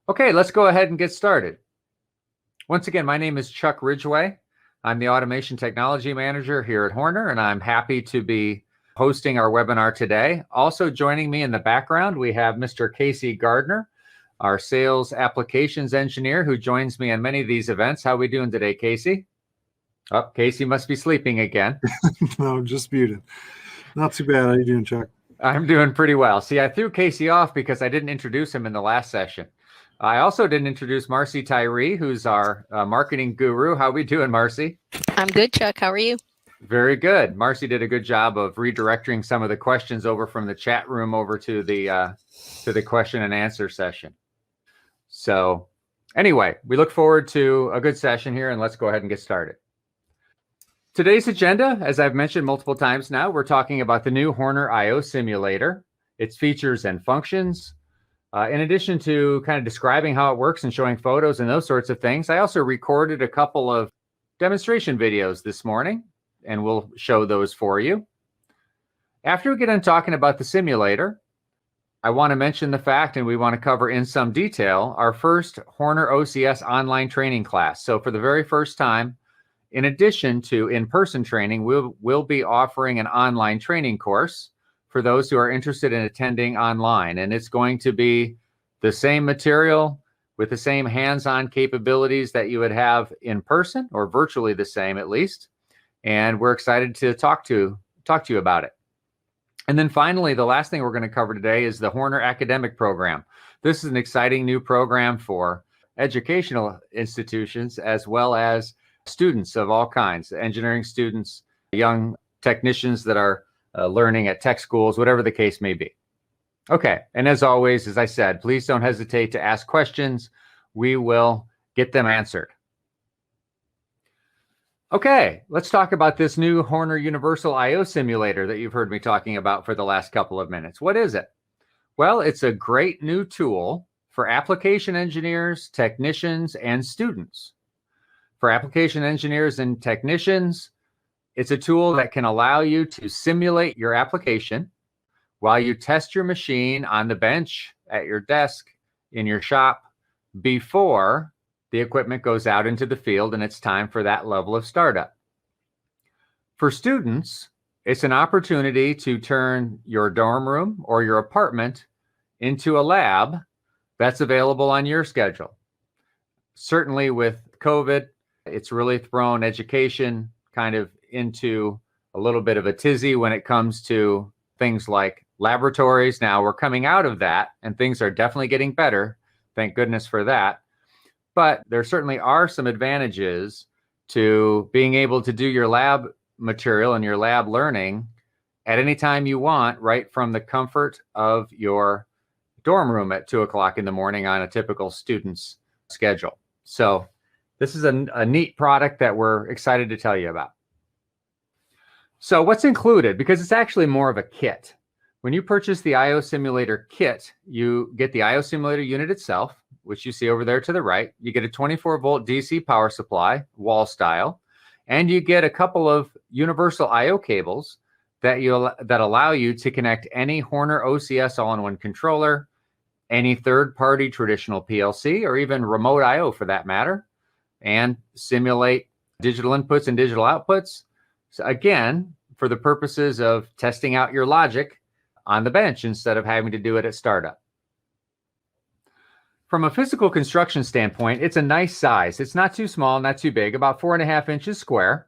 Okay, let's go ahead and get started. Once again, my name is Chuck Ridgway. I'm the Automation Technology Manager here at Horner, and I'm happy to be hosting our webinar today. Also joining me in the background, we have Mr. Casey Gardner, our Sales Applications Engineer, who joins me on many of these events. How are we doing today, Casey? Oh, Casey must be sleeping again. No, just muted. Not too bad. How you doing, Chuck? I'm doing pretty well. See, I threw Casey off because I didn't introduce him in the last session. I also didn't introduce Marcy Tyree, who's our marketing guru. How are we doing, Marcy? I'm good, Chuck. How are you? Very good. Marcy did a good job of redirecting some of the questions over from the chat room over to the question and answer session. So anyway, we look forward to a good session here, and let's go ahead and get started. Today's agenda, as I've mentioned multiple times now, we're talking about the new Horner I/O simulator, its features and functions. In addition to kind of describing how it works and showing photos and those sorts of things, I also recorded a couple of demonstration videos this morning, and we'll show those for you. After we get on talking about the simulator, I want to mention the fact, and we want to cover in some detail, our first Horner OCS online training class. So for the very first time, in addition to in-person training, we'll be offering an online training course for those who are interested in attending online. And it's going to be the same material with the same hands-on capabilities that you would have in person, or virtually the same at least. And we're excited to talk to you about it. And then finally, the last thing we're going to cover today is the Horner Academic Program. This is an exciting new program for educational institutions as well as students of all kinds, engineering students, young technicians that are learning at tech schools, whatever the case may be. Okay, and as always, as I said, please don't hesitate to ask questions. We will get them answered. Okay, let's talk about this new Horner Universal I/O simulator that you've heard me talking about for the last couple of minutes. What is it? Well, it's a great new tool for application engineers, technicians, and students. For application engineers and technicians, it's a tool that can allow you to simulate your application while you test your machine on the bench, at your desk, in your shop, before the equipment goes out into the field and it's time for that level of startup. For students, it's an opportunity to turn your dorm room or your apartment into a lab that's available on your schedule. Certainly with COVID, it's really thrown education kind of into a little bit of a tizzy when it comes to things like laboratories. Now we're coming out of that and things are definitely getting better. Thank goodness for that. But there certainly are some advantages to being able to do your lab material and your lab learning at any time you want, right from the comfort of your dorm room at 2 o'clock in the morning on a typical student's schedule. So this is a neat product that we're excited to tell you about. So what's included? Because it's actually more of a kit. When you purchase the I/O simulator kit, you get the I/O simulator unit itself, which you see over there to the right. You get a 24-volt DC power supply, wall style, and you get a couple of universal I/O cables that allow you to connect any Horner OCS All-in-one Controller, any third-party traditional PLC, or even remote I/O for that matter, and simulate digital inputs and digital outputs. So again, for the purposes of testing out your logic on the bench instead of having to do it at startup. From a physical construction standpoint, it's a nice size. It's not too small, not too big, about 4.5 inches square.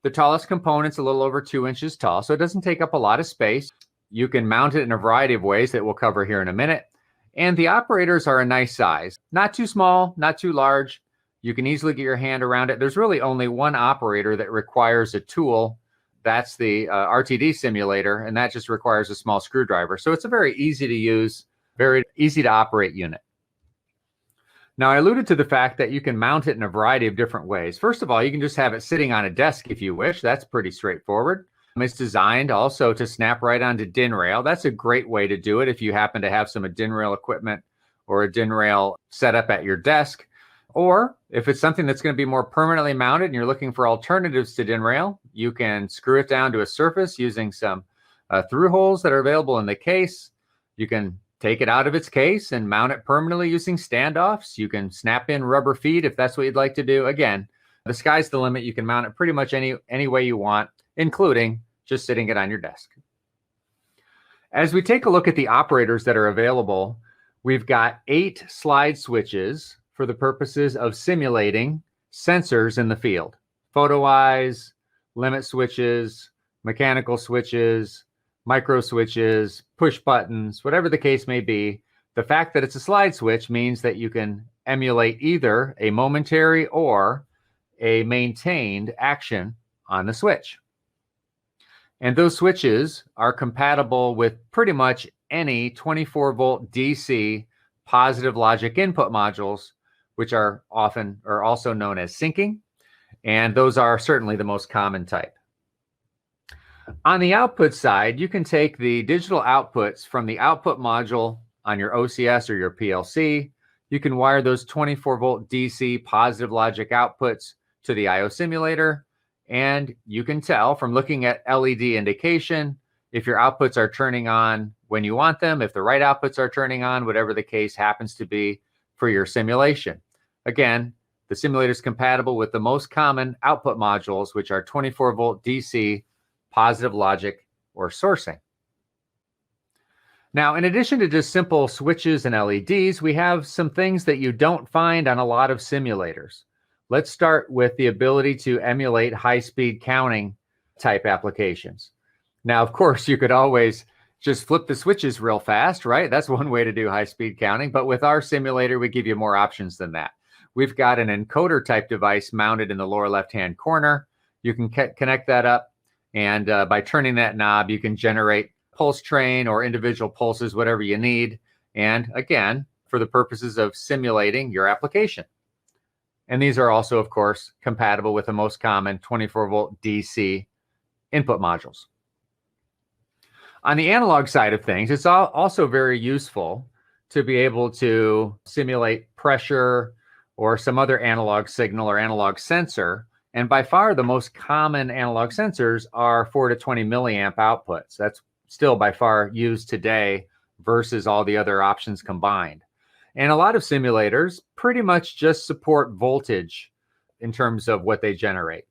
The tallest component's a little over 2 inches tall, so it doesn't take up a lot of space. You can mount it in a variety of ways that we'll cover here in a minute. And the operators are a nice size. Not too small, not too large. You can easily get your hand around it. There's really only one operator that requires a tool. That's the RTD simulator, and that just requires a small screwdriver. So it's a very easy to use, very easy to operate unit. Now, I alluded to the fact that you can mount it in a variety of different ways. First of all, you can just have it sitting on a desk if you wish. That's pretty straightforward. It's designed also to snap right onto DIN rail. That's a great way to do it if you happen to have some DIN rail equipment or a DIN rail set up at your desk. Or if it's something that's going to be more permanently mounted and you're looking for alternatives to DIN rail, you can screw it down to a surface using some through holes that are available in the case. You can take it out of its case and mount it permanently using standoffs. You can snap in rubber feet if that's what you'd like to do. Again, the sky's the limit. You can mount it pretty much any way you want, including just sitting it on your desk. As we take a look at the operators that are available, we've got 8 slide switches for the purposes of simulating sensors in the field. Photo eyes, limit switches, mechanical switches, micro switches, push buttons, whatever the case may be. The fact that it's a slide switch means that you can emulate either a momentary or a maintained action on the switch. And those switches are compatible with pretty much any 24-volt DC positive logic input modules, which are also known as syncing. And those are certainly the most common type. On the output side, you can take the digital outputs from the output module on your OCS or your PLC. You can wire those 24-volt DC positive logic outputs to the I/O simulator, and you can tell from looking at LED indication if your outputs are turning on when you want them, if the right outputs are turning on, whatever the case happens to be for your simulation. Again, the simulator is compatible with the most common output modules, which are 24-volt DC positive logic or sourcing. Now, in addition to just simple switches and LEDs, we have some things that you don't find on a lot of simulators. Let's start with the ability to emulate high-speed counting type applications. Now, of course, you could always just flip the switches real fast, right? That's one way to do high-speed counting. But with our simulator, we give you more options than that. We've got an encoder type device mounted in the lower left-hand corner. You can connect that up. And by turning that knob, you can generate pulse train or individual pulses, whatever you need. And again, for the purposes of simulating your application. And these are also, of course, compatible with the most common 24-volt DC input modules. On the analog side of things, it's also very useful to be able to simulate pressure or some other analog signal or analog sensor. And by far, the most common analog sensors are 4 to 20 milliamp outputs. That's still by far used today versus all the other options combined. And a lot of simulators pretty much just support voltage in terms of what they generate,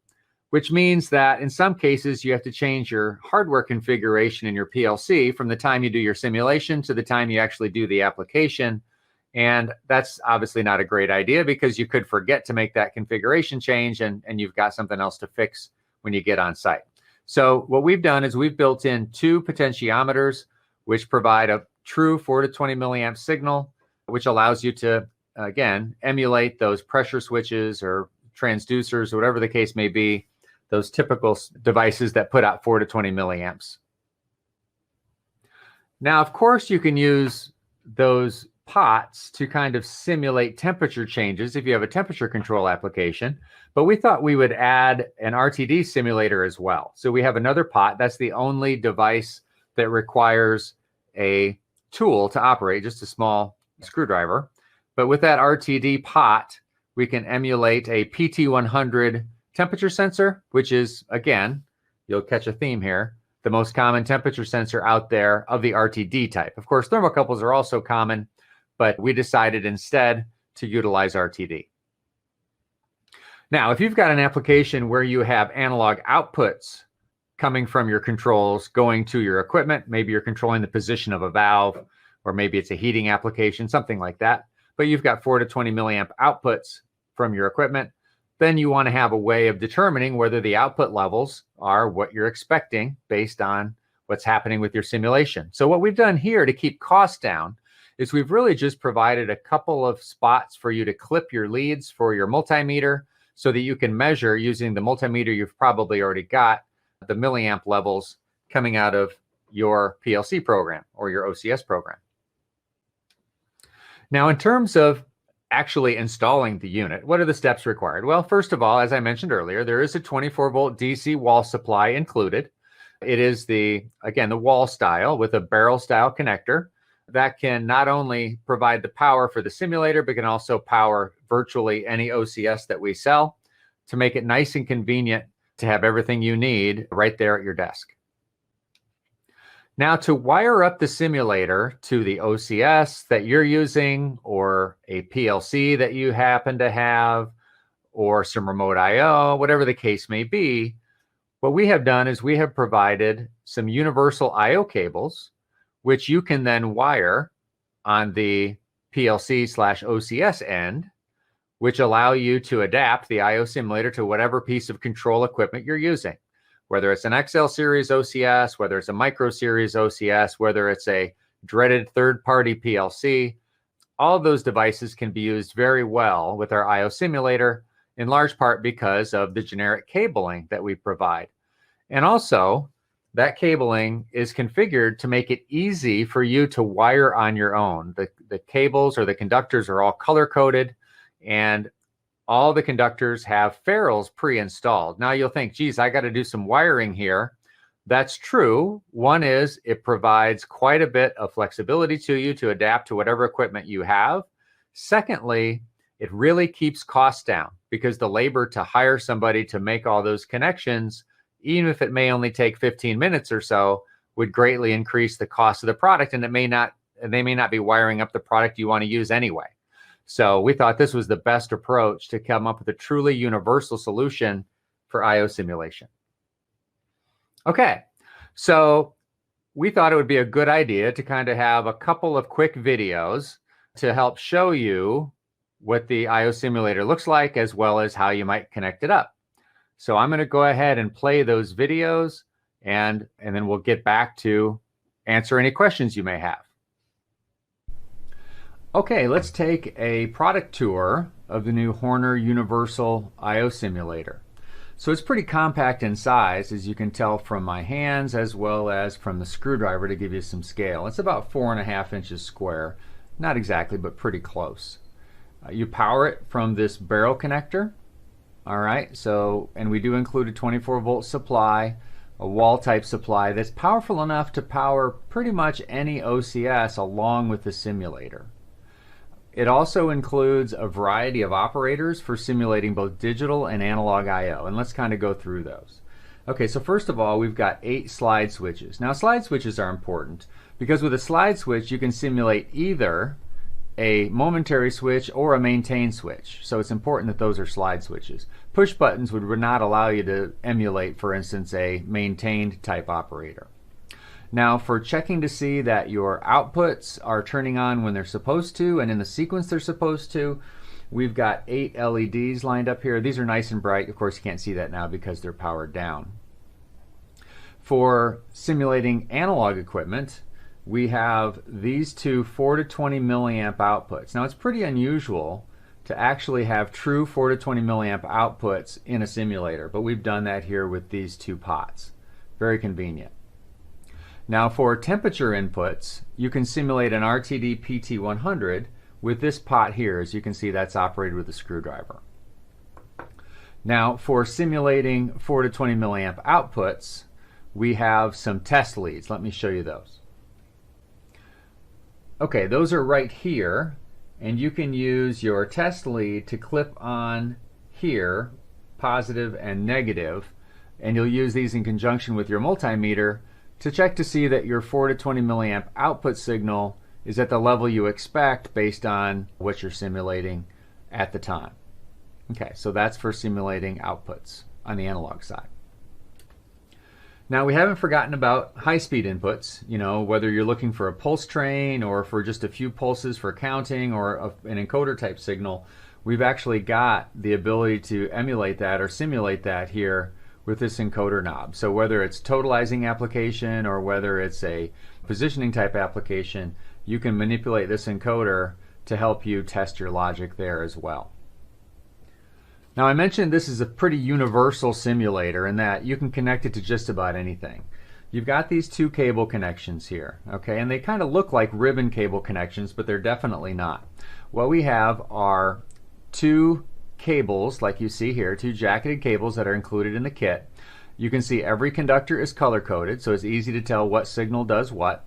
which means that in some cases, you have to change your hardware configuration in your PLC from the time you do your simulation to the time you actually do the application. And that's obviously not a great idea because you could forget to make that configuration change and you've got something else to fix when you get on site. So what we've done is we've built in 2 potentiometers, which provide a true 4 to 20 milliamp signal, which allows you to, again, emulate those pressure switches or transducers or whatever the case may be, those typical devices that put out 4 to 20 milliamps. Now, of course, you can use those pots to kind of simulate temperature changes if you have a temperature control application, but we thought we would add an RTD simulator as well. So we have another pot. That's the only device that requires a tool to operate, just a small screwdriver. But with that RTD pot, we can emulate a PT100 temperature sensor, which is, again, you'll catch a theme here, the most common temperature sensor out there of the RTD type. Of course, thermocouples are also common, but we decided instead to utilize RTD. Now, if you've got an application where you have analog outputs coming from your controls going to your equipment, maybe you're controlling the position of a valve, or maybe it's a heating application, something like that, but you've got 4 to 20 milliamp outputs from your equipment, then you want to have a way of determining whether the output levels are what you're expecting based on what's happening with your simulation. So what we've done here to keep costs down is we've really just provided a couple of spots for you to clip your leads for your multimeter so that you can measure using the multimeter you've probably already got the milliamp levels coming out of your PLC program or your OCS program. Now, in terms of actually installing the unit, what are the steps required? Well, first of all, as I mentioned earlier, there is a 24-volt DC wall supply included. It is again, the wall style with a barrel style connector that can not only provide the power for the simulator, but can also power virtually any OCS that we sell to make it nice and convenient to have everything you need right there at your desk. Now, to wire up the simulator to the OCS that you're using, or a PLC that you happen to have, or some remote I/O, whatever the case may be, what we have done is we have provided some universal I/O cables, which you can then wire on the PLC/OCS end, which allow you to adapt the I/O simulator to whatever piece of control equipment you're using, whether it's an XL series OCS, whether it's a micro series OCS, whether it's a dreaded third-party PLC. All of those devices can be used very well with our I/O simulator, in large part because of the generic cabling that we provide. And also, that cabling is configured to make it easy for you to wire on your own. The cables or the conductors are all color-coded, and all the conductors have ferrules pre-installed. Now you'll think, geez, I got to do some wiring here. That's true. One is it provides quite a bit of flexibility to you to adapt to whatever equipment you have. Secondly, it really keeps costs down because the labor to hire somebody to make all those connections, even if it may only take 15 minutes or so, would greatly increase the cost of the product, and they may not be wiring up the product you want to use anyway. So we thought this was the best approach to come up with a truly universal solution for I/O simulation. Okay, so we thought it would be a good idea to kind of have a couple of quick videos to help show you what the I/O simulator looks like, as well as how you might connect it up. So I'm going to go ahead and play those videos, and then we'll get back to answer any questions you may have. Okay, let's take a product tour of the new Horner Universal I/O Simulator. So it's pretty compact in size, as you can tell from my hands as well as from the screwdriver to give you some scale. It's about 4.5 inches square. Not exactly, but pretty close. You power it from this barrel connector. All right, so, and we do include a 24-volt supply, a wall type supply that's powerful enough to power pretty much any OCS along with the simulator. It also includes a variety of operators for simulating both digital and analog I/O, and let's kind of go through those. Okay, so first of all, we've got 8 slide switches. Now, slide switches are important because with a slide switch, you can simulate either a momentary switch or a maintained switch. So it's important that those are slide switches. Push buttons would not allow you to emulate, for instance, a maintained type operator. Now, for checking to see that your outputs are turning on when they're supposed to and in the sequence they're supposed to, we've got 8 LEDs lined up here. These are nice and bright. Of course, you can't see that now because they're powered down. For simulating analog equipment, we have these two 4 to 20 milliamp outputs. Now, it's pretty unusual to actually have true 4 to 20 milliamp outputs in a simulator, but we've done that here with these 2 pots. Very convenient. Now, for temperature inputs, you can simulate an RTD PT100 with this pot here. As you can see, that's operated with a screwdriver. Now, for simulating 4 to 20 milliamp outputs, we have some test leads. Let me show you those. Okay, those are right here, and you can use your test lead to clip on here, positive and negative, and you'll use these in conjunction with your multimeter to check to see that your 4 to 20 milliamp output signal is at the level you expect based on what you're simulating at the time. Okay, so that's for simulating outputs on the analog side. Now, we haven't forgotten about high-speed inputs, you know, whether you're looking for a pulse train or for just a few pulses for counting or an encoder type signal. We've actually got the ability to emulate that or simulate that here with this encoder knob. So whether it's totalizing application or whether it's a positioning type application, you can manipulate this encoder to help you test your logic there as well. Now, I mentioned this is a pretty universal simulator in that you can connect it to just about anything. You've got these 2 cable connections here, okay, and they kind of look like ribbon cable connections, but they're definitely not. What we have are 2 cables, like you see here, 2 jacketed cables that are included in the kit. You can see every conductor is color-coded, so it's easy to tell what signal does what.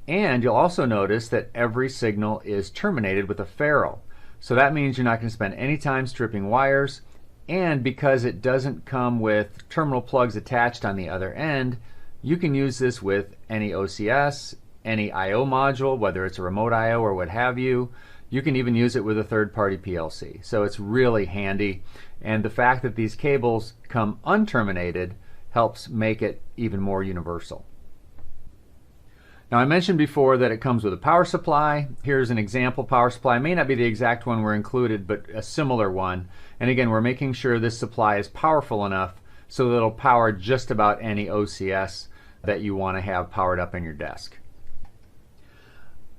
And you'll also notice that every signal is terminated with a ferrule. So that means you're not going to spend any time stripping wires, and because it doesn't come with terminal plugs attached on the other end, You can use this with any OCS, any I/O module, whether it's a remote I/O or what have you. You can even use it with a third-party PLC. So it's really handy. And the fact that these cables come unterminated helps make it even more universal. Now I mentioned before that it comes with a power supply. Here's an example power supply. It may not be the exact one we're included, but a similar one. And again, we're making sure this supply is powerful enough so that it'll power just about any OCS that you want to have powered up in your desk.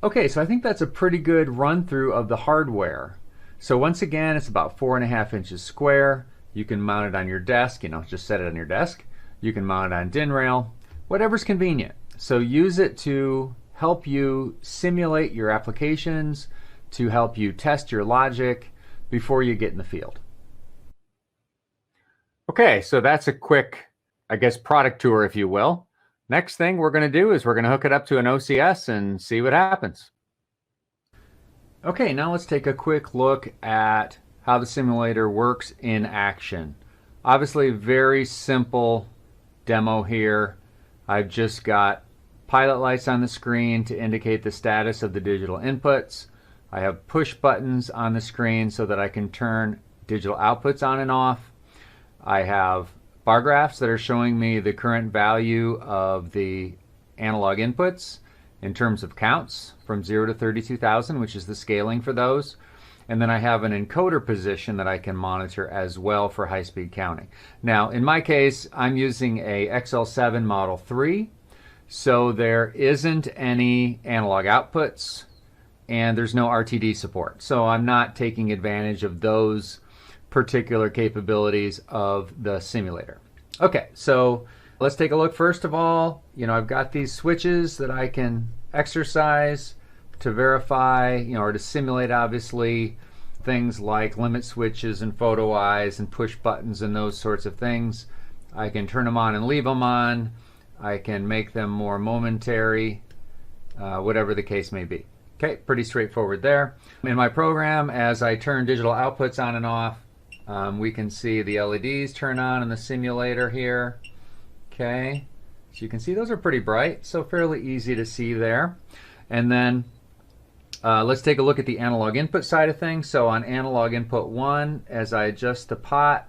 Okay, so I think that's a pretty good run through of the hardware. So once again, it's about 4.5 inches square. You can mount it on your desk, just set it on your desk. You can mount it on DIN rail, whatever's convenient. So use it to help you simulate your applications, to help you test your logic before you get in the field. Okay, so that's a quick, product tour, if you will. Next thing we're going to do is we're going to hook it up to an OCS and see what happens. Okay, now let's take a quick look at how the simulator works in action. Obviously, very simple demo here. I've just got pilot lights on the screen to indicate the status of the digital inputs. I have push buttons on the screen so that I can turn digital outputs on and off. I have bar graphs that are showing me the current value of the analog inputs in terms of counts from 0 to 32,000, which is the scaling for those. And then I have an encoder position that I can monitor as well for high-speed counting. Now, in my case, I'm using a XL7 Model 3, so there isn't any analog outputs and there's no RTD support. So I'm not taking advantage of those particular capabilities of the simulator. Okay, so let's take a look. First of all, I've got these switches that I can exercise to verify, or to simulate, obviously, things like limit switches and photo eyes and push buttons and those sorts of things. I can turn them on and leave them on. I can make them more momentary, whatever the case may be. Okay, pretty straightforward there. In my program, as I turn digital outputs on and off, we can see the LEDs turn on in the simulator here. Okay, so you can see those are pretty bright, so fairly easy to see there. And then let's take a look at the analog input side of things. So on analog input 1, as I adjust the pot,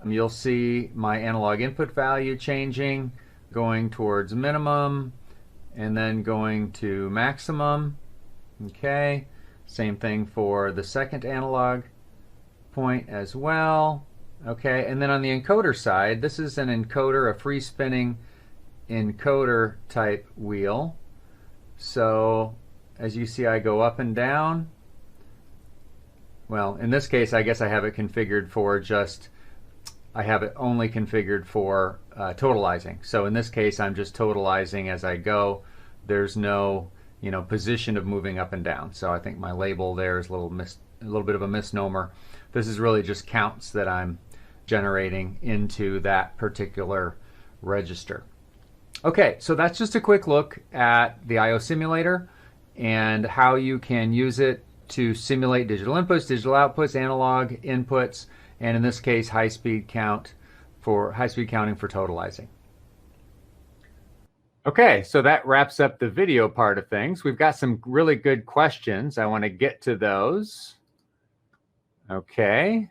you'll see my analog input value changing, going towards minimum, and then going to maximum. Okay, same thing for the second analog point as well. Okay, and then on the encoder side, this is an encoder, a free spinning encoder type wheel. So as you see, I go up and down. Well, in this case, I guess I have it configured for I have it only configured for totalizing. So in this case, I'm just totalizing as I go. There's no, position of moving up and down. So I think my label there is a little bit of a misnomer. This is really just counts that I'm generating into that particular register. Okay, so that's just a quick look at the I/O simulator and how you can use it to simulate digital inputs, digital outputs, analog inputs, and in this case, high-speed counting for totalizing. Okay, so that wraps up the video part of things. We've got some really good questions. I want to get to those. Okay.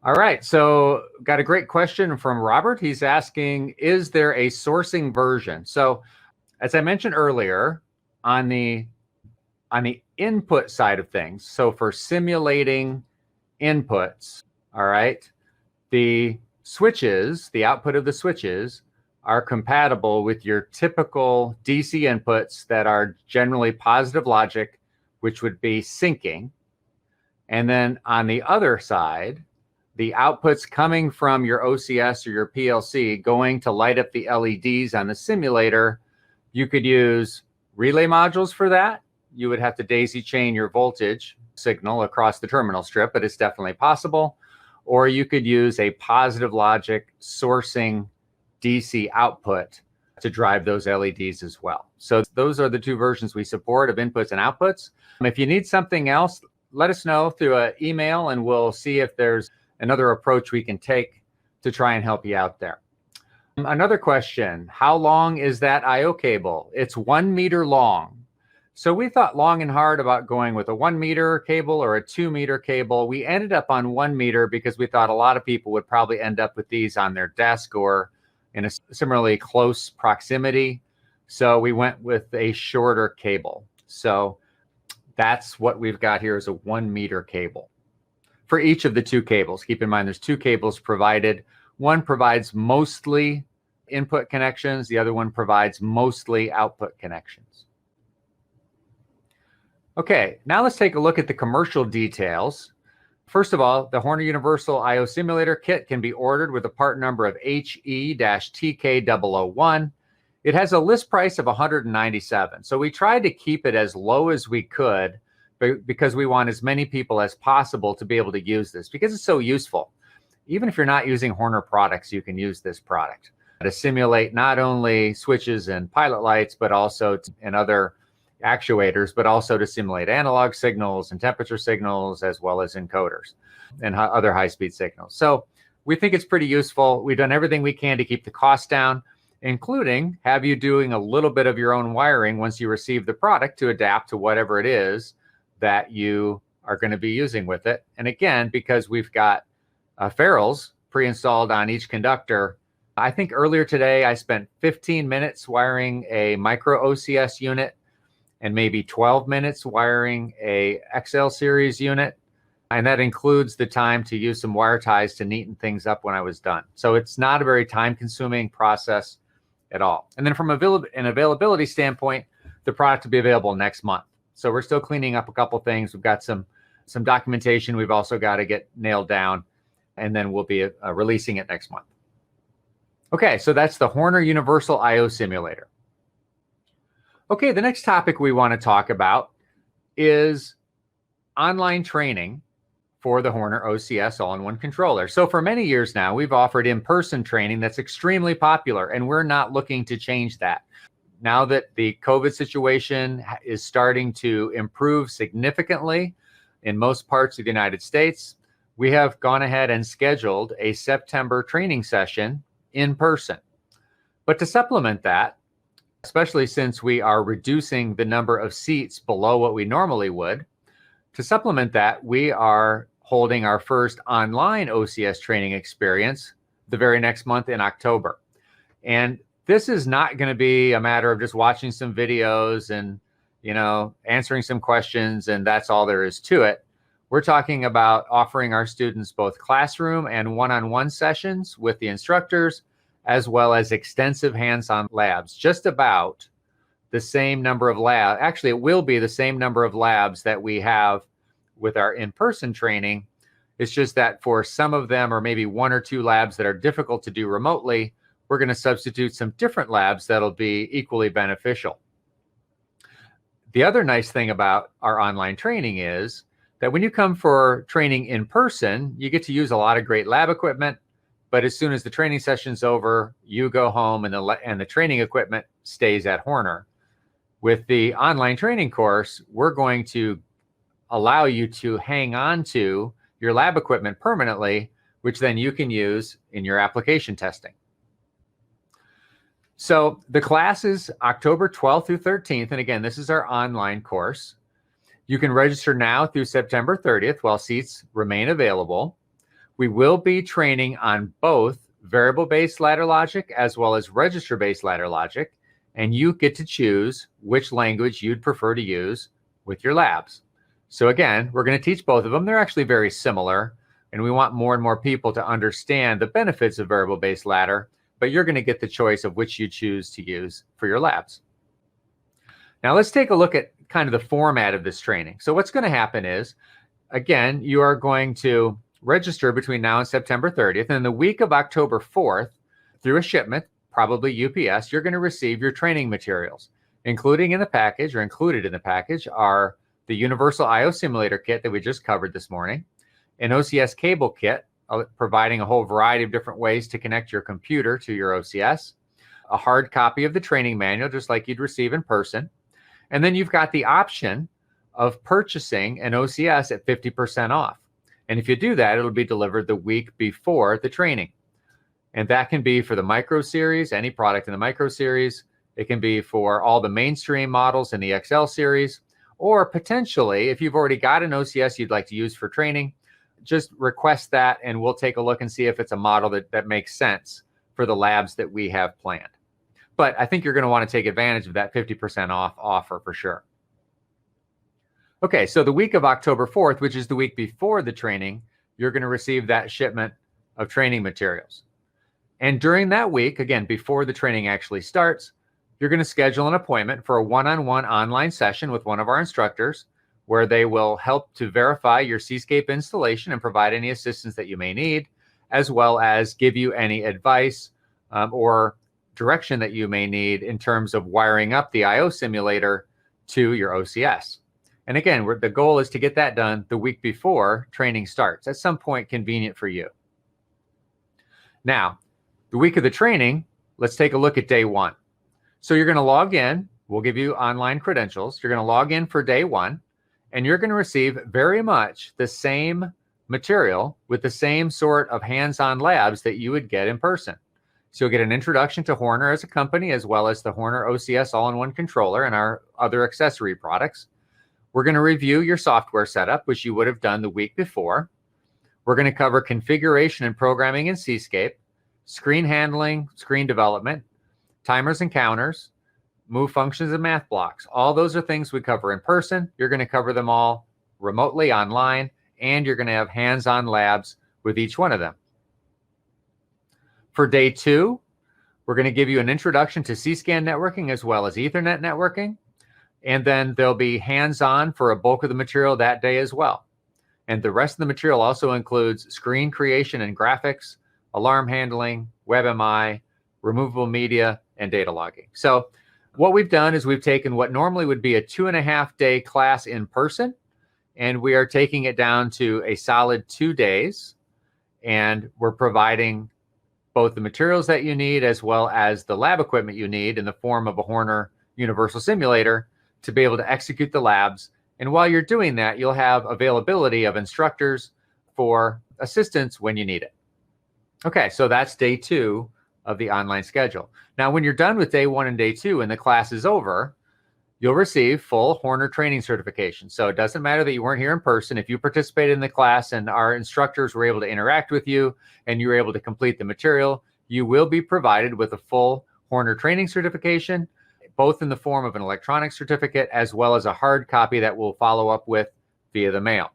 All right, so got a great question from Robert. He's asking, is there a sourcing version? So as I mentioned earlier, on the input side of things, so for simulating inputs, all right, the switches, the output of the switches are compatible with your typical DC inputs that are generally positive logic, which would be syncing. And then on the other side, the outputs coming from your OCS or your PLC going to light up the LEDs on the simulator, you could use relay modules for that. You would have to daisy chain your voltage signal across the terminal strip, but it's definitely possible. Or you could use a positive logic sourcing DC output to drive those LEDs as well. So those are the two versions we support of inputs and outputs. If you need something else, let us know through an email and we'll see if there's another approach we can take to try and help you out there. Another question, how long is that I/O cable? It's 1 meter long. So we thought long and hard about going with a 1 meter cable or a 2 meter cable. We ended up on 1 meter because we thought a lot of people would probably end up with these on their desk or in a similarly close proximity. So we went with a shorter cable. So that's what we've got here is a 1 meter cable for each of the two cables. Keep in mind, there's two cables provided. One provides mostly input connections. The other one provides mostly output connections. Okay, now let's take a look at the commercial details. First of all, the Horner Universal I/O Simulator Kit can be ordered with a part number of HE-TK001. It has a list price of $197. So we tried to keep it as low as we could because we want as many people as possible to be able to use this because it's so useful. Even if you're not using Horner products, you can use this product to simulate not only switches and pilot lights, but also and other actuators, but also to simulate analog signals and temperature signals, as well as encoders and other high-speed signals. So we think it's pretty useful. We've done everything we can to keep the cost down, including have you doing a little bit of your own wiring once you receive the product to adapt to whatever it is that you are going to be using with it. And again, because we've got ferrules pre-installed on each conductor, I think earlier today I spent 15 minutes wiring a micro OCS unit and maybe 12 minutes wiring a XL series unit. And that includes the time to use some wire ties to neaten things up when I was done. So it's not a very time consuming process at all. And then from an availability standpoint, the product will be available next month. So we're still cleaning up a couple things. We've got some documentation we've also got to get nailed down, and then we'll be releasing it next month. Okay, so that's the Horner Universal I/O Simulator. Okay, the next topic we want to talk about is online training for the Horner OCS All-in-one Controller. So for many years now, we've offered in-person training that's extremely popular, and we're not looking to change that. Now that the COVID situation is starting to improve significantly in most parts of the United States, we have gone ahead and scheduled a September training session in person. But to supplement that, especially since we are reducing the number of seats below what we normally would, to supplement that, we are holding our first online OCS training experience the very next month in October. And this is not going to be a matter of just watching some videos and, answering some questions, and that's all there is to it. We're talking about offering our students both classroom and one-on-one sessions with the instructors, as well as extensive hands-on labs, just about the same number of labs. Actually, it will be the same number of labs that we have with our in-person training. It's just that for some of them, or maybe one or two labs that are difficult to do remotely, we're going to substitute some different labs that'll be equally beneficial. The other nice thing about our online training is that when you come for training in person, you get to use a lot of great lab equipment. But as soon as the training session's over, you go home and the training equipment stays at Horner. With the online training course, we're going to allow you to hang on to your lab equipment permanently, which then you can use in your application testing. So the class is October 12th through 13th. And again, this is our online course. You can register now through September 30th while seats remain available. We will be training on both variable-based ladder logic as well as register-based ladder logic, and you get to choose which language you'd prefer to use with your labs. So again, we're going to teach both of them. They're actually very similar, and we want more and more people to understand the benefits of variable-based ladder, but you're going to get the choice of which you choose to use for your labs. Now let's take a look at kind of the format of this training. So what's going to happen is, again, you are going to register between now and September 30th. And the week of October 4th, through a shipment, probably UPS, you're going to receive your training materials. Included in the package are the Universal I/O Simulator Kit that we just covered this morning, an OCS cable kit, providing a whole variety of different ways to connect your computer to your OCS, a hard copy of the training manual, just like you'd receive in person. And then you've got the option of purchasing an OCS at 50% off. And if you do that, it'll be delivered the week before the training. And that can be for the micro series, any product in the micro series. It can be for all the mainstream models in the XL series, or potentially, if you've already got an OCS you'd like to use for training, just request that and we'll take a look and see if it's a model that makes sense for the labs that we have planned. But I think you're going to want to take advantage of that 50% off offer for sure. Okay, so the week of October 4th, which is the week before the training, you're going to receive that shipment of training materials. And during that week, again, before the training actually starts, you're going to schedule an appointment for a one-on-one online session with one of our instructors, where they will help to verify your Seascape installation and provide any assistance that you may need, as well as give you any advice or direction that you may need in terms of wiring up the I/O simulator to your OCS. And again, the goal is to get that done the week before training starts, at some point convenient for you. Now, the week of the training, let's take a look at day one. So you're going to log in. We'll give you online credentials. You're going to log in for day one, and you're going to receive very much the same material with the same sort of hands-on labs that you would get in person. So you'll get an introduction to Horner as a company, as well as the Horner OCS All-in-one Controller and our other accessory products. We're going to review your software setup, which you would have done the week before. We're going to cover configuration and programming in Seascape, screen handling, screen development, timers and counters, move functions and math blocks. All those are things we cover in person. You're going to cover them all remotely online, and you're going to have hands-on labs with each one of them. For day two, we're going to give you an introduction to C-SCAN networking as well as Ethernet networking. And then there'll be hands-on for a bulk of the material that day as well. And the rest of the material also includes screen creation and graphics, alarm handling, WebMI, removable media, and data logging. So what we've done is we've taken what normally would be a 2.5-day class in person, and we are taking it down to a solid 2 days. And we're providing both the materials that you need as well as the lab equipment you need in the form of a Horner Universal Simulator to be able to execute the labs. And while you're doing that, you'll have availability of instructors for assistance when you need it. Okay, so that's day two of the online schedule. Now, when you're done with day one and day two and the class is over, you'll receive full Horner training certification. So it doesn't matter that you weren't here in person. If you participated in the class and our instructors were able to interact with you and you were able to complete the material, you will be provided with a full Horner training certification, both in the form of an electronic certificate as well as a hard copy that we'll follow up with via the mail.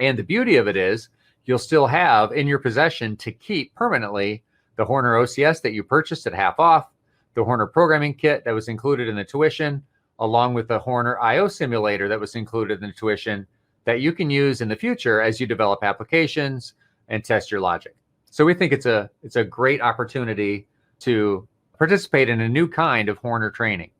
And the beauty of it is you'll still have in your possession to keep permanently the Horner OCS that you purchased at half off, the Horner programming kit that was included in the tuition, along with the Horner I/O simulator that was included in the tuition that you can use in the future as you develop applications and test your logic. So we think it's a great opportunity to participate in a new kind of Horner training.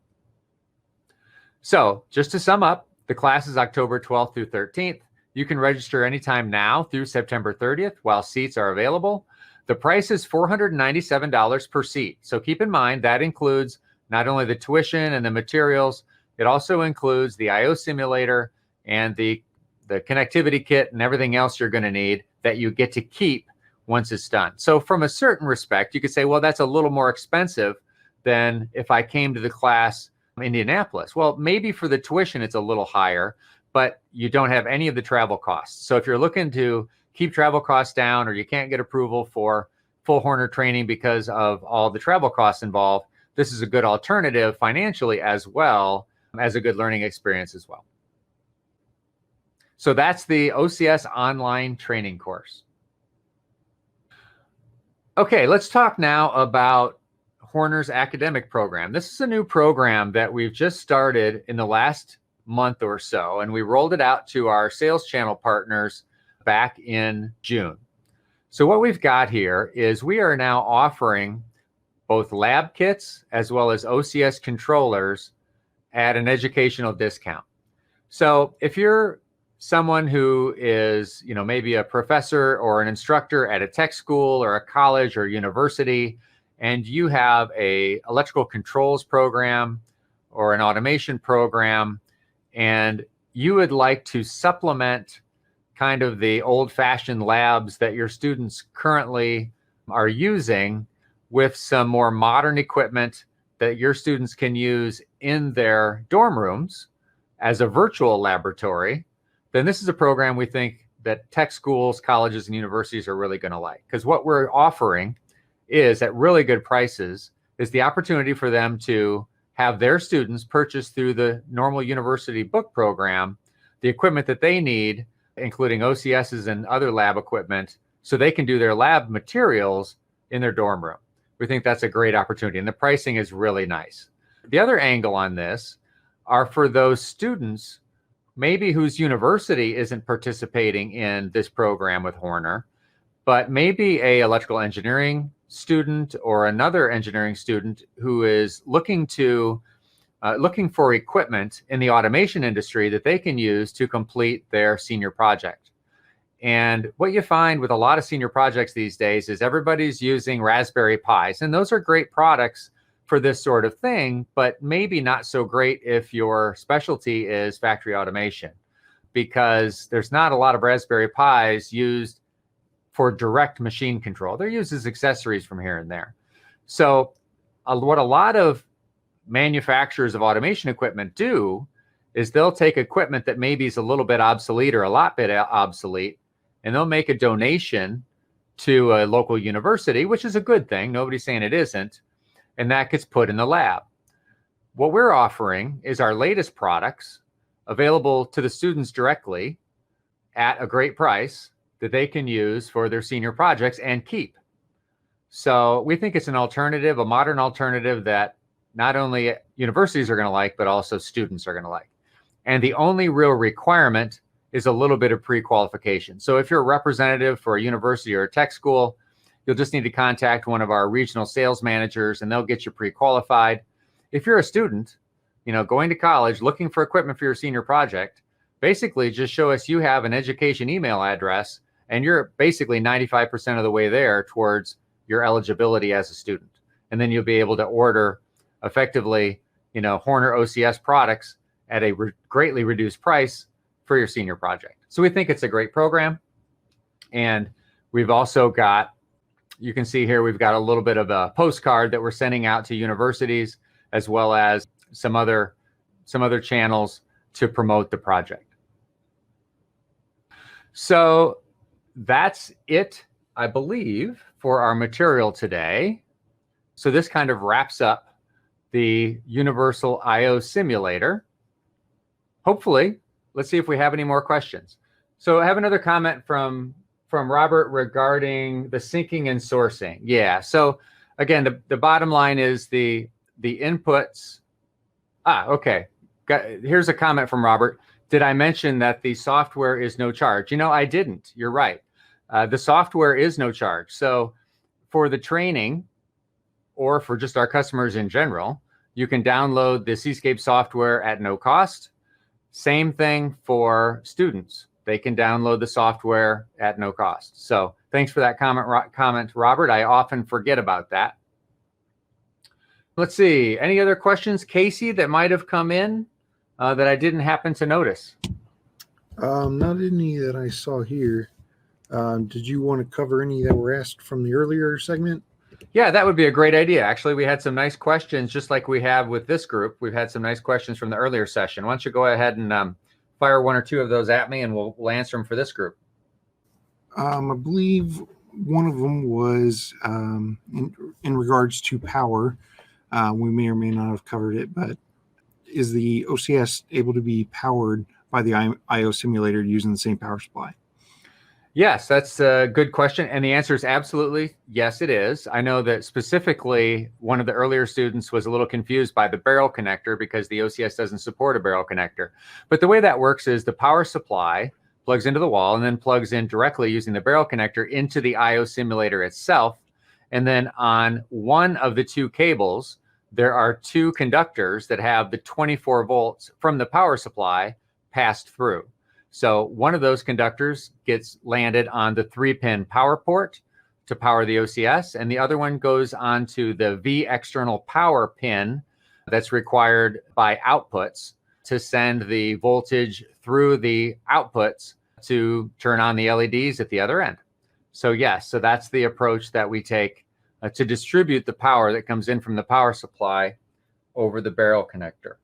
So just to sum up, the class is October 12th through 13th. You can register anytime now through September 30th while seats are available. The price is $497 per seat. So keep in mind that includes not only the tuition and the materials, it also includes the I/O simulator and the connectivity kit and everything else you're going to need that you get to keep once it's done. So from a certain respect, you could say, well, that's a little more expensive than if I came to the class in Indianapolis. Well, maybe for the tuition, it's a little higher, but you don't have any of the travel costs. So if you're looking to keep travel costs down or you can't get approval for full Horner training because of all the travel costs involved, this is a good alternative financially as well as a good learning experience as well. So that's the OCS online training course. Okay, let's talk now about Horner's academic program. This is a new program that we've just started in the last month or so, and we rolled it out to our sales channel partners back in June. So what we've got here is we are now offering both lab kits as well as OCS controllers at an educational discount. So if you're someone who is, maybe a professor or an instructor at a tech school or a college or university, and you have a electrical controls program or an automation program, and you would like to supplement kind of the old-fashioned labs that your students currently are using with some more modern equipment that your students can use in their dorm rooms as a virtual laboratory, then this is a program we think that tech schools, colleges, and universities are really going to like. Because what we're offering is, at really good prices, is the opportunity for them to have their students purchase through the normal university book program the equipment that they need, including OCSs and other lab equipment, so they can do their lab materials in their dorm room. We think that's a great opportunity, and the pricing is really nice. The other angle on this are for those students maybe whose university isn't participating in this program with Horner, but maybe a electrical engineering student or another engineering student who is looking for equipment in the automation industry that they can use to complete their senior project. And what you find with a lot of senior projects these days is everybody's using Raspberry Pis, and those are great products for this sort of thing, but maybe not so great if your specialty is factory automation, because there's not a lot of Raspberry Pis used for direct machine control. They're used as accessories from here and there. So what a lot of manufacturers of automation equipment do is they'll take equipment that maybe is a little bit obsolete or a lot bit obsolete, and they'll make a donation to a local university, which is a good thing. Nobody's saying it isn't. And that gets put in the lab. What we're offering is our latest products available to the students directly at a great price that they can use for their senior projects and keep. So we think it's an alternative, a modern alternative that not only universities are going to like, but also students are going to like. And the only real requirement is a little bit of pre-qualification. So if you're a representative for a university or a tech school, you'll just need to contact one of our regional sales managers and they'll get you pre-qualified. If you're a student, going to college, looking for equipment for your senior project, basically just show us you have an education email address and you're basically 95% of the way there towards your eligibility as a student. And then you'll be able to order effectively, Horner OCS products at a greatly reduced price for your senior project. So we think it's a great program. And we've also got, you can see here, we've got a little bit of a postcard that we're sending out to universities, as well as some other channels to promote the project. So that's it, I believe, for our material today. So this kind of wraps up the Universal I/O Simulator. Hopefully, let's see if we have any more questions. So I have another comment from Robert regarding the syncing and sourcing. Yeah, so again, the bottom line is the inputs. Okay. Here's a comment from Robert. Did I mention that the software is no charge? I didn't. You're right. The software is no charge. So for the training, or for just our customers in general, you can download the Seascape software at no cost. Same thing for students. They can download the software at no cost. So thanks for that comment, Robert. I often forget about that. Let's see. Any other questions, Casey, that might have come in that I didn't happen to notice? Not any that I saw here. Did you want to cover any that were asked from the earlier segment? Yeah, that would be a great idea. Actually, we had some nice questions, just like we have with this group. We've had some nice questions from the earlier session. Why don't you go ahead and fire one or two of those at me, and we'll answer them for this group. I believe one of them was in regards to power. We may or may not have covered it, but is the OCS able to be powered by the I/O simulator using the same power supply? Yes, that's a good question. And the answer is absolutely yes, it is. I know that specifically one of the earlier students was a little confused by the barrel connector because the OCS doesn't support a barrel connector. But the way that works is the power supply plugs into the wall and then plugs in directly using the barrel connector into the I/O simulator itself. And then on one of the two cables, there are two conductors that have the 24 volts from the power supply passed through. So one of those conductors gets landed on the 3-pin power port to power the OCS, and the other one goes onto the V external power pin that's required by outputs to send the voltage through the outputs to turn on the LEDs at the other end. So yes, so that's the approach that we take to distribute the power that comes in from the power supply over the barrel connector.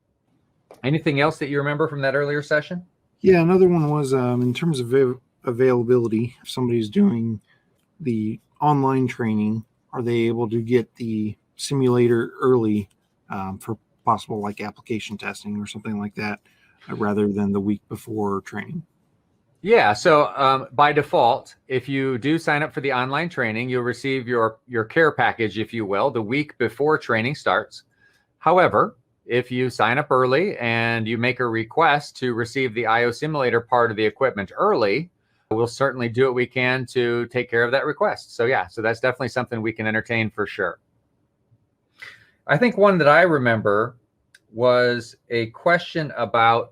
Anything else that you remember from that earlier session? Yeah, another one was in terms of availability. If somebody's doing the online training, are they able to get the simulator early for possible like application testing or something like that, rather than the week before training? Yeah, so by default, if you do sign up for the online training, you'll receive your care package, if you will, the week before training starts. However, if you sign up early and you make a request to receive the IO simulator part of the equipment early, we'll certainly do what we can to take care of that request. So yeah, so that's definitely something we can entertain for sure. I think one that I remember was a question about,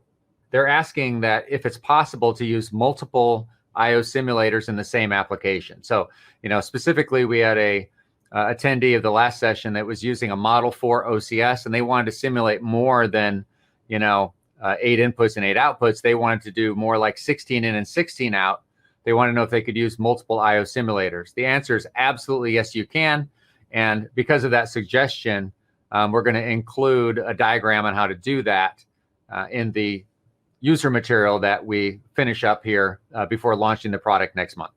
they're asking that if it's possible to use multiple IO simulators in the same application. So, specifically we had a attendee of the last session that was using a Model 4 OCS, and they wanted to simulate more than, 8 inputs and 8 outputs. They wanted to do more like 16 in and 16 out. They want to know if they could use multiple IO simulators. The answer is absolutely yes, you can. And because of that suggestion, we're going to include a diagram on how to do that in the user material that we finish up here before launching the product next month.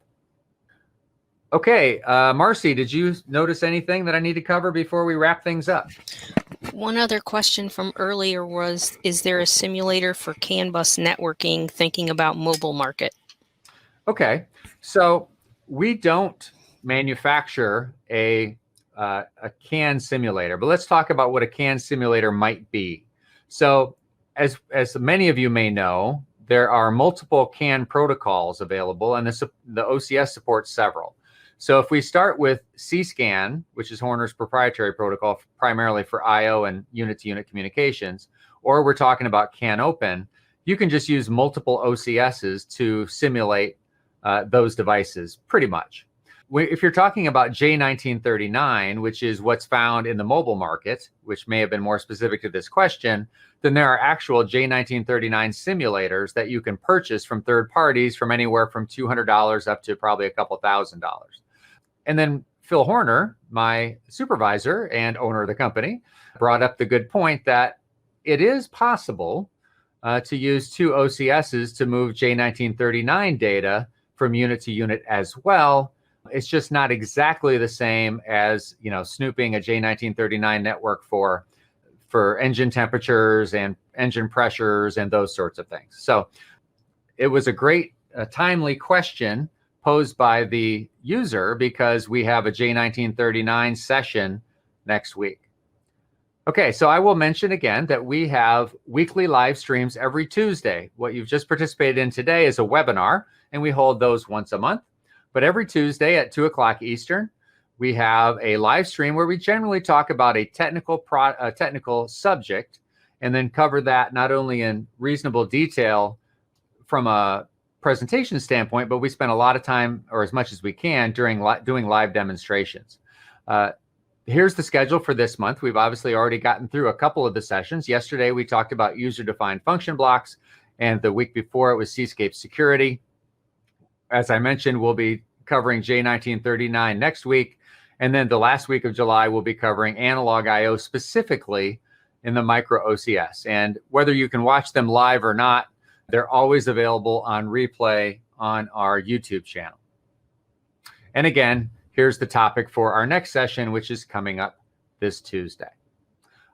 Okay, Marcy, did you notice anything that I need to cover before we wrap things up? One other question from earlier was, is there a simulator for CAN bus networking, thinking about mobile market? Okay, so we don't manufacture a CAN simulator, but let's talk about what a CAN simulator might be. So as many of you may know, there are multiple CAN protocols available, and the OCS supports several. So if we start with C-SCAN, which is Horner's proprietary protocol primarily for I/O and unit-to-unit communications, or we're talking about CAN Open, you can just use multiple OCSs to simulate those devices pretty much. If you're talking about J1939, which is what's found in the mobile market, which may have been more specific to this question, then there are actual J1939 simulators that you can purchase from third parties from anywhere from $200 up to probably a couple $1,000. And then Phil Horner, my supervisor and owner of the company, brought up the good point that it is possible to use two OCSs to move J1939 data from unit to unit as well. It's just not exactly the same as, snooping a J1939 network for engine temperatures and engine pressures and those sorts of things. So it was a great, timely question posed by the user, because we have a J1939 session next week. Okay, so I will mention again that we have weekly live streams every Tuesday. What you've just participated in today is a webinar, and we hold those once a month. But every Tuesday at 2 o'clock Eastern, we have a live stream where we generally talk about a technical subject, and then cover that not only in reasonable detail from a presentation standpoint, but we spend a lot of time, or as much as we can, doing live demonstrations. Here's the schedule for this month. We've obviously already gotten through a couple of the sessions. Yesterday, we talked about user-defined function blocks, and the week before it was Seascape security. As I mentioned, we'll be covering J1939 next week. And then the last week of July, we'll be covering analog I/O specifically in the micro OCS. And whether you can watch them live or not, they're always available on replay on our YouTube channel. And again, here's the topic for our next session, which is coming up this Tuesday.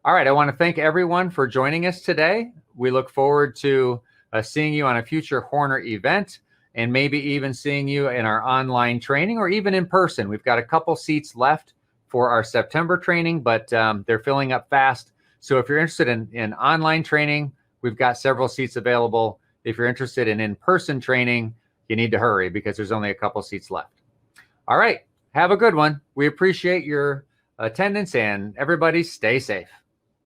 All right, I want to thank everyone for joining us today. We look forward to seeing you on a future Horner event, and maybe even seeing you in our online training, or even in person. We've got a couple seats left for our September training, but they're filling up fast. So if you're interested in online training, we've got several seats available. If you're interested in in-person training, you need to hurry, because there's only a couple seats left. All right, have a good one. We appreciate your attendance, and everybody stay safe.